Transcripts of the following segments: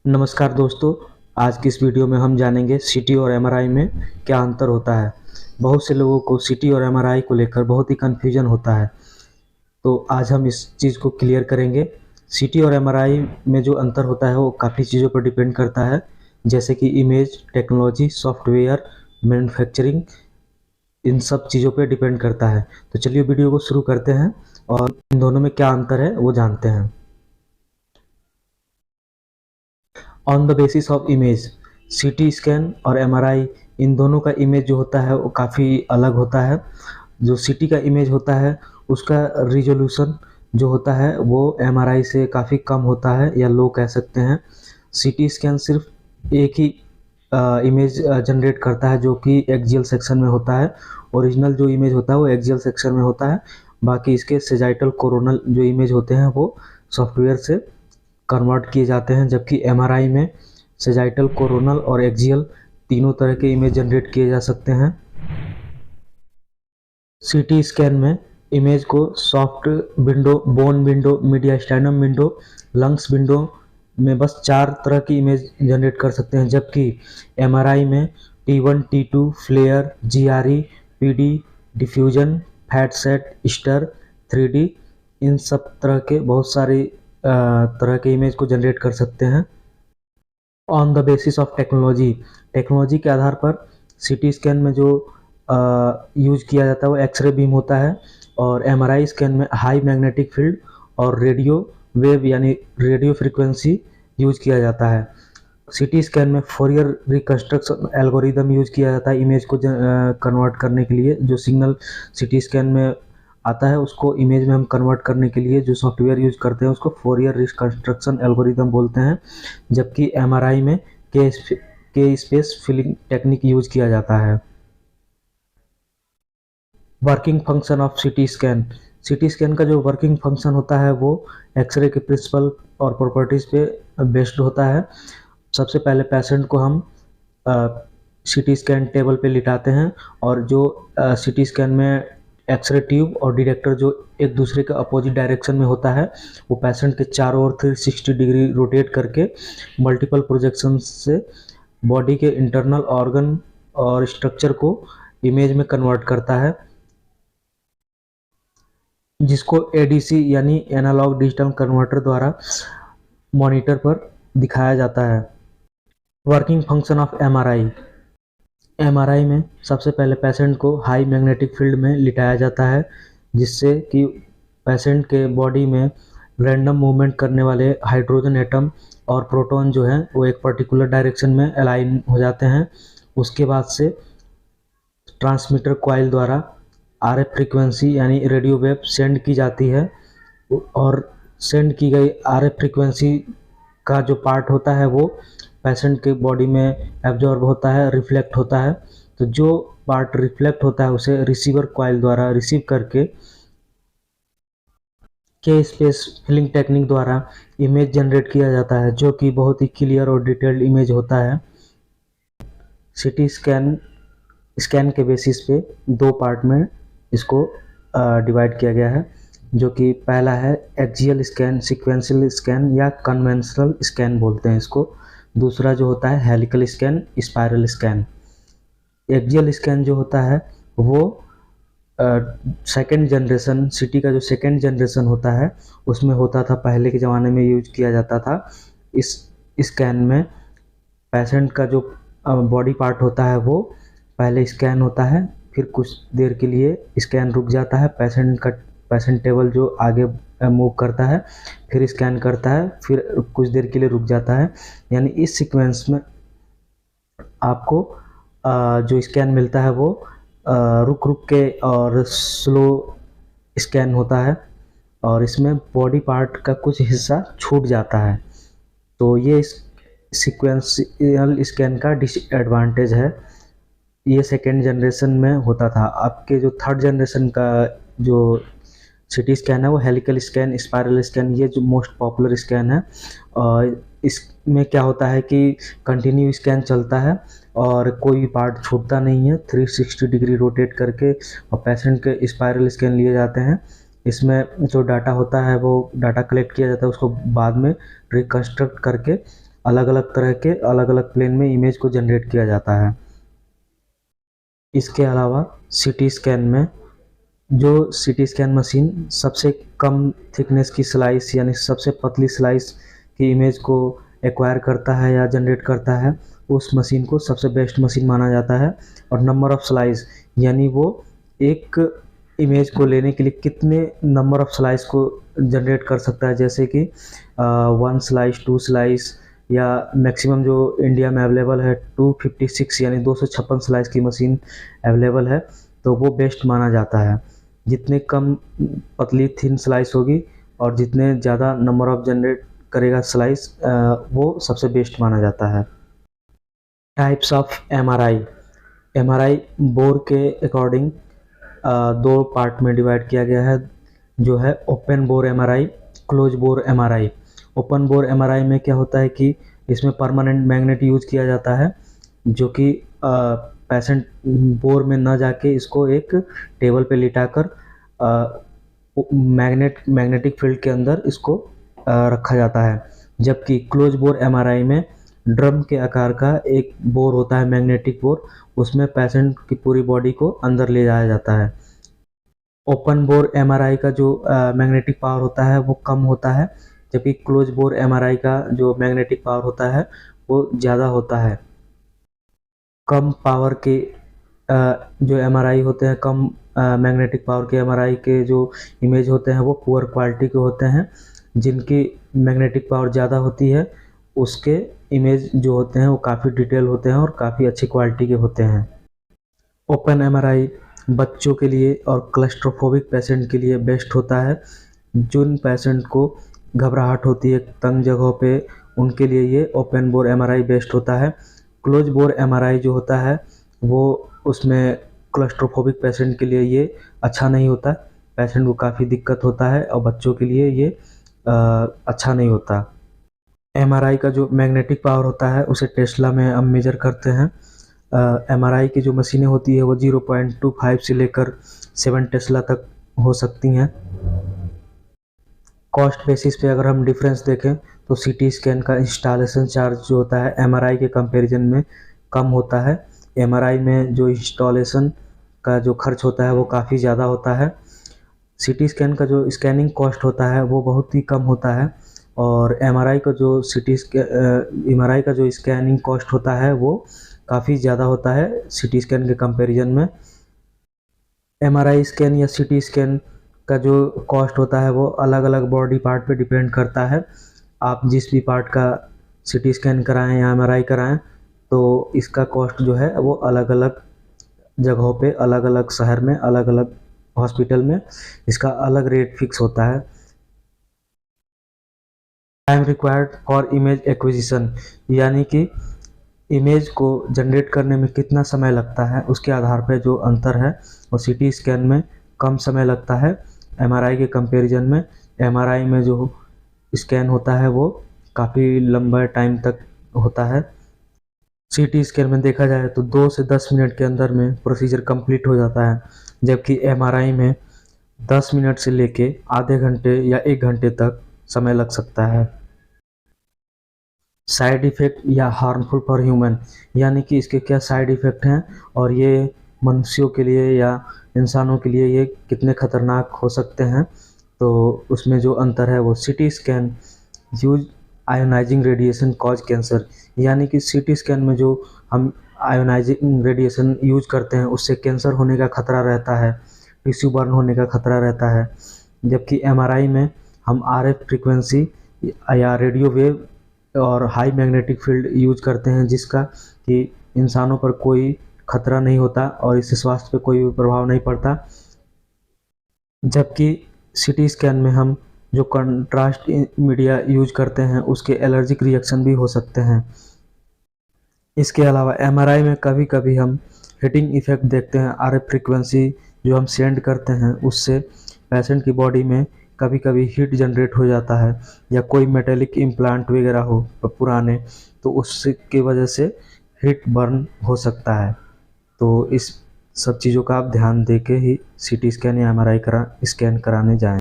नमस्कार दोस्तों। आज की इस वीडियो में हम जानेंगे सीटी और एमआरआई में क्या अंतर होता है। बहुत से लोगों को सीटी और एमआरआई को लेकर बहुत ही कन्फ्यूजन होता है, तो आज हम इस चीज़ को क्लियर करेंगे। सीटी और एमआरआई में जो अंतर होता है वो काफ़ी चीज़ों पर डिपेंड करता है, जैसे कि इमेज टेक्नोलॉजी, सॉफ्टवेयर, मैन्युफैक्चरिंग, इन सब चीज़ों पर डिपेंड करता है। तो चलिए वीडियो को शुरू करते हैं और इन दोनों में क्या अंतर है वो जानते हैं। On the basis of image, CT scan और एमआरआई, इन दोनों का इमेज जो होता है वो काफ़ी अलग होता है। जो सीटी का इमेज होता है उसका रिजोल्यूशन जो होता है वो एमआरआई से काफ़ी कम होता है या लो कह सकते हैं। सीटी स्कैन सिर्फ एक ही इमेज जनरेट करता है जो कि एक्सियल सेक्शन में होता है। ओरिजिनल जो इमेज होता है वो एक्सियल सेक्शन में होता है। बाकी इसके सेजाइटल कोरोनल जो इमेज होते हैं वो सॉफ्टवेयर से कन्वर्ट किए जाते हैं, जबकि एमआरआई में सेजाइटल, कोरोनल और एक्सियल तीनों तरह के इमेज जनरेट किए जा सकते हैं। सीटी स्कैन में इमेज को soft window, bone window, mediastinum window, lungs window में बस 4 तरह की इमेज जनरेट कर सकते हैं, जबकि एमआरआई में T1, T2, FLAIR, GRE, PD, diffusion, fat sat, STIR, 3D, इन सब तरह के बहुत सारे तरह के इमेज को जनरेट कर सकते हैं। On the basis of technology, technology के आधार पर सीटी स्कैन में जो यूज़ किया जाता है वो एक्सरे बीम होता है, और एमआरआई स्कैन में हाई मैग्नेटिक फील्ड और रेडियो वेव यानी रेडियो फ्रीक्वेंसी यूज़ किया जाता है। सीटी स्कैन में फोरियर रिकंस्ट्रक्शन एल्गोरिदम यूज़ किया जाता है इमेज को कन्वर्ट करने के लिए। जो सिग्नल सीटी स्कैन में आता है उसको इमेज में हम कन्वर्ट करने के लिए जो सॉफ्टवेयर यूज़ करते हैं उसको फोरियर रिकंस्ट्रक्शन एल्गोरिदम बोलते हैं, जबकि एमआरआई में के स्पेस फिलिंग टेक्निक यूज़ किया जाता है। Working function of CT scan, CT scan का जो वर्किंग फंक्शन होता है वो एक्सरे के प्रिंसिपल और प्रॉपर्टीज़ पे बेस्ड होता है। सबसे पहले पेशेंट को हम सीटी स्कैन टेबल पे लिटाते हैं, और जो सीटी स्कैन में एक्सरे ट्यूब और डिटेक्टर जो एक दूसरे के अपोजिट डायरेक्शन में होता है वो पेशेंट के चारों ओर 360 डिग्री रोटेट करके मल्टीपल प्रोजेक्शन से बॉडी के इंटरनल ऑर्गन और स्ट्रक्चर को इमेज में कन्वर्ट करता है, जिसको एडीसी यानी एनालॉग डिजिटल कन्वर्टर द्वारा मॉनिटर पर दिखाया जाता है। Working function of MRI, MRI में सबसे पहले पेशेंट को हाई मैग्नेटिक फील्ड में लिटाया जाता है, जिससे कि पेशेंट के बॉडी में रैंडम मूवमेंट करने वाले हाइड्रोजन एटम और प्रोटॉन जो हैं वो एक पर्टिकुलर डायरेक्शन में अलाइन हो जाते हैं। उसके बाद से ट्रांसमीटर कॉइल द्वारा आरएफ फ्रीक्वेंसी यानी रेडियो वेव सेंड की जाती है, और सेंड की गई आरएफ फ्रीक्वेंसी का जो पार्ट होता है वो पेशेंट के बॉडी में एब्जॉर्ब होता है, रिफ्लेक्ट होता है। तो जो पार्ट रिफ्लेक्ट होता है उसे रिसीवर कॉइल द्वारा रिसीव करके के स्पेस फिलिंग टेक्निक द्वारा इमेज जनरेट किया जाता है, जो कि बहुत ही क्लियर और डिटेल्ड इमेज होता है। सीटी स्कैन स्कैन के बेसिस पे 2 पार्ट में इसको डिवाइड किया गया है, जो कि पहला है एक्सियल स्कैन, सीक्वेंशियल स्कैन या कन्वेंशनल स्कैन बोलते हैं इसको। दूसरा जो होता है helical scan, spiral scan. Axial scan जो होता है वो सेकेंड जनरेशन, सीटी का जो सेकेंड जनरेशन होता है उसमें होता था, पहले के ज़माने में यूज किया जाता था। इस स्कैन में पेशेंट का जो बॉडी पार्ट होता है वो पहले स्कैन होता है, फिर कुछ देर के लिए स्कैन रुक जाता है, पेशेंट टेबल जो आगे मूव करता है, फिर स्कैन करता है, फिर कुछ देर के लिए रुक जाता है। यानी इस सीक्वेंस में आपको जो स्कैन मिलता है वो रुक रुक के और स्लो स्कैन होता है, और इसमें बॉडी पार्ट का कुछ हिस्सा छूट जाता है। तो ये सीक्वेंशियल स्कैन का डिसएडवांटेज है। ये सेकेंड जनरेशन में होता था। आपके जो थर्ड जनरेशन का जो सीटी स्कैन है वो हेलिकल स्कैन, स्पाइरल स्कैन, ये जो मोस्ट पॉपुलर स्कैन है। और इसमें क्या होता है कि कंटिन्यू स्कैन चलता है और कोई भी पार्ट छूटता नहीं है, 360 डिग्री रोटेट करके और पेशेंट के स्पाइरल स्कैन लिए जाते हैं। इसमें जो डाटा होता है वो डाटा कलेक्ट किया जाता है, उसको बाद में रिकंस्ट्रक्ट करके अलग अलग तरह के अलग अलग प्लेन में इमेज को जनरेट किया जाता है। इसके अलावा सीटी स्कैन में जो सीटी स्कैन मशीन सबसे कम थिकनेस की स्लाइस यानी सबसे पतली स्लाइस की इमेज को एक्वायर करता है या जनरेट करता है, उस मशीन को सबसे बेस्ट मशीन माना जाता है। और नंबर ऑफ़ स्लाइस यानी वो एक इमेज को लेने के लिए कितने नंबर ऑफ़ स्लाइस को जनरेट कर सकता है, जैसे कि 1 स्लाइस, 2 स्लाइस, या मैक्सिमम जो इंडिया में अवेलेबल है 256 यानी 256 स्लाइस की मशीन अवेलेबल है, तो वो बेस्ट माना जाता है। जितने कम पतली थिन स्लाइस होगी और जितने ज़्यादा नंबर ऑफ जनरेट करेगा स्लाइस, वो सबसे बेस्ट माना जाता है। Types of MRI. MRI bore के अकॉर्डिंग दो पार्ट में डिवाइड किया गया है, जो है open bore MRI, close bore MRI. Open bore MRI में क्या होता है कि इसमें परमानेंट मैग्नेट यूज किया जाता है, जो कि पेशेंट बोर में न जाके इसको एक टेबल पे लिटाकर मैग्नेटिक फील्ड के अंदर इसको रखा जाता है। जबकि क्लोज बोर एमआरआई में ड्रम के आकार का एक बोर होता है, मैग्नेटिक बोर, उसमें पेशेंट की पूरी बॉडी को अंदर ले जाया जाता है। ओपन बोर एमआरआई का जो मैग्नेटिक पावर होता है वो कम होता है, जबकि क्लोज बोर एमआरआई का जो मैग्नेटिक पावर होता है वो ज़्यादा होता है। कम पावर के जो एमआरआई होते हैं, कम मैग्नेटिक पावर के एमआरआई के जो इमेज होते हैं वो पुअर क्वालिटी के होते हैं। जिनकी मैग्नेटिक पावर ज़्यादा होती है उसके इमेज जो होते हैं वो काफ़ी डिटेल होते हैं और काफ़ी अच्छी क्वालिटी के होते हैं। ओपन एमआरआई बच्चों के लिए और क्लस्ट्रोफोबिक पेशेंट के लिए बेस्ट होता है। जिन पेशेंट को घबराहट होती है तंग जगहों पे, उनके लिए ये ओपन बोर एमआरआई बेस्ट होता है। क्लोज बोर एमआरआई जो होता है वो उसमें क्लस्ट्रोफोबिक पेशेंट के लिए ये अच्छा नहीं होता, पेशेंट को काफ़ी दिक्कत होता है और बच्चों के लिए ये अच्छा नहीं होता। एमआरआई का जो मैग्नेटिक पावर होता है उसे टेस्ला में हम मेजर करते हैं। एमआरआई की जो मशीनें होती है वो 0.25 से लेकर 7 टेस्ला तक हो सकती हैं। कॉस्ट बेसिस पे अगर हम डिफरेंस देखें तो सीटी स्कैन का इंस्टॉलेशन चार्ज जो होता है एमआरआई के कंपैरिजन में कम होता है। एमआरआई में जो इंस्टॉलेशन का जो खर्च होता है वो काफ़ी ज़्यादा होता है। सीटी स्कैन का जो स्कैनिंग कॉस्ट होता है वो बहुत ही कम होता है, और एमआरआई का जो एमआरआई का जो स्कैनिंग कॉस्ट होता है वो काफ़ी ज़्यादा होता है सीटी स्कैन के कंपैरिजन में। एमआरआई स्कैन या सीटी स्कैन का जो कॉस्ट होता है वो अलग अलग बॉडी पार्ट पे डिपेंड करता है। आप जिस भी पार्ट का सीटी स्कैन कराएं या एमआरआई कराएं तो इसका कॉस्ट जो है वो अलग अलग जगहों पे, अलग अलग शहर में, अलग अलग हॉस्पिटल में इसका अलग रेट फिक्स होता है। Time required for image acquisition, यानी कि इमेज को जनरेट करने में कितना समय लगता है उसके आधार पर जो अंतर है, और सीटी स्कैन में कम समय लगता है एमआरआई के कंपैरिजन में। एमआरआई में जो स्कैन होता है वो काफ़ी लंबा टाइम तक होता है। सीटी स्कैन में देखा जाए तो 2 से 10 मिनट के अंदर में प्रोसीजर कंप्लीट हो जाता है, जबकि एमआरआई में 10 मिनट से लेके आधे घंटे या 1 घंटे तक समय लग सकता है। साइड इफ़ेक्ट या हार्मफुल फॉर ह्यूमन, यानी कि इसके क्या साइड इफ़ेक्ट हैं और ये मनुष्यों के लिए या इंसानों के लिए ये कितने खतरनाक हो सकते हैं, तो उसमें जो अंतर है वो CT scan use ionising radiation cause cancer, यानी कि सीटी स्कैन में जो हम आयोनाइजिंग रेडिएशन यूज करते हैं उससे कैंसर होने का खतरा रहता है, टिश्यू बर्न होने का खतरा रहता है। जबकि एमआरआई में हम आरएफ फ्रीक्वेंसी या रेडियो वेव और हाई मैग्नेटिक फील्ड यूज करते हैं, जिसका कि इंसानों पर कोई खतरा नहीं होता और इससे स्वास्थ्य पे कोई प्रभाव नहीं पड़ता। जबकि सीटी स्कैन में हम जो कंट्रास्ट मीडिया यूज करते हैं उसके एलर्जिक रिएक्शन भी हो सकते हैं। इसके अलावा एमआरआई में कभी कभी हम हीटिंग इफेक्ट देखते हैं। आरएफ फ्रीक्वेंसी जो हम सेंड करते हैं उससे पेशेंट की बॉडी में कभी कभी हीट जनरेट हो जाता है, या कोई मेटेलिक इम्प्लांट वगैरह हो पुराने, तो उसकी वजह से हीट बर्न हो सकता है। तो इस सब चीज़ों का आप ध्यान दे के ही सीटी स्कैन या एमआरआई स्कैन कराने जाएं।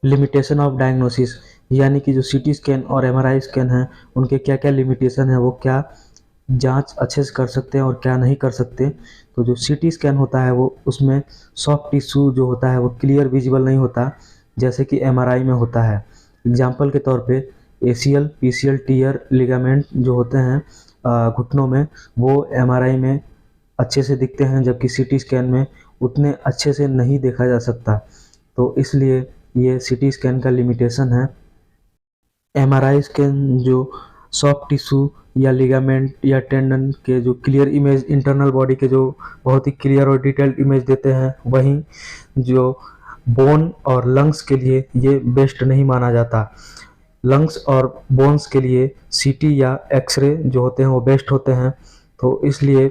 लिमिटेशन ऑफ डायग्नोसिस, यानी कि जो सीटी स्कैन और एमआरआई स्कैन है उनके क्या क्या लिमिटेशन है, वो क्या जांच अच्छे से कर सकते हैं और क्या नहीं कर सकते। तो जो सीटी स्कैन होता है वो उसमें सॉफ्ट टिश्यू जो होता है वो क्लियर विजिबल नहीं होता, जैसे कि एमआरआई में होता है। एग्जाम्पल के तौर पे एसीएल पीसीएल टीयर लिगामेंट जो होते हैं घुटनों में, वो एमआरआई में अच्छे से दिखते हैं, जबकि सीटी स्कैन में उतने अच्छे से नहीं देखा जा सकता। तो इसलिए ये सीटी स्कैन का लिमिटेशन है। एमआरआई स्कैन जो सॉफ्ट टिश्यू या लिगामेंट या टेंडन के जो क्लियर इमेज, इंटरनल बॉडी के जो बहुत ही क्लियर और डिटेल्ड इमेज देते हैं, वहीं जो बोन और लंग्स के लिए ये बेस्ट नहीं माना जाता। लंग्स और बोन्स के लिए सीटी या एक्सरे जो होते हैं वो बेस्ट होते हैं। तो इसलिए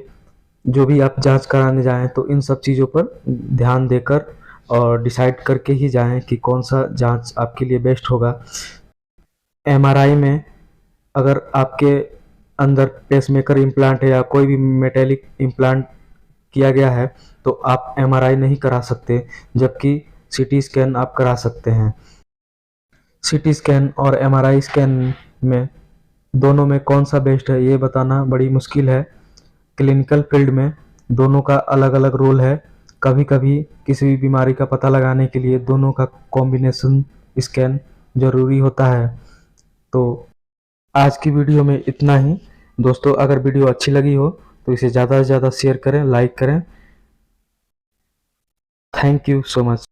जो भी आप जांच कराने जाएं तो इन सब चीज़ों पर ध्यान देकर और डिसाइड करके ही जाएं कि कौन सा जांच आपके लिए बेस्ट होगा। एमआरआई में अगर आपके अंदर पेसमेकर इम्प्लांट है या कोई भी मेटेलिक इम्प्लांट किया गया है तो आप एमआरआई नहीं करा सकते, जबकि सीटी स्कैन आप करा सकते हैं। सीटी स्कैन और एमआरआई स्कैन में दोनों में कौन सा बेस्ट है ये बताना बड़ी मुश्किल है। क्लिनिकल फील्ड में दोनों का अलग अलग रोल है। कभी कभी किसी भी बीमारी का पता लगाने के लिए दोनों का कॉम्बिनेशन स्कैन जरूरी होता है। तो आज की वीडियो में इतना ही। दोस्तों, अगर वीडियो अच्छी लगी हो तो इसे ज़्यादा से ज़्यादा शेयर करें, लाइक करें। Thank you so much.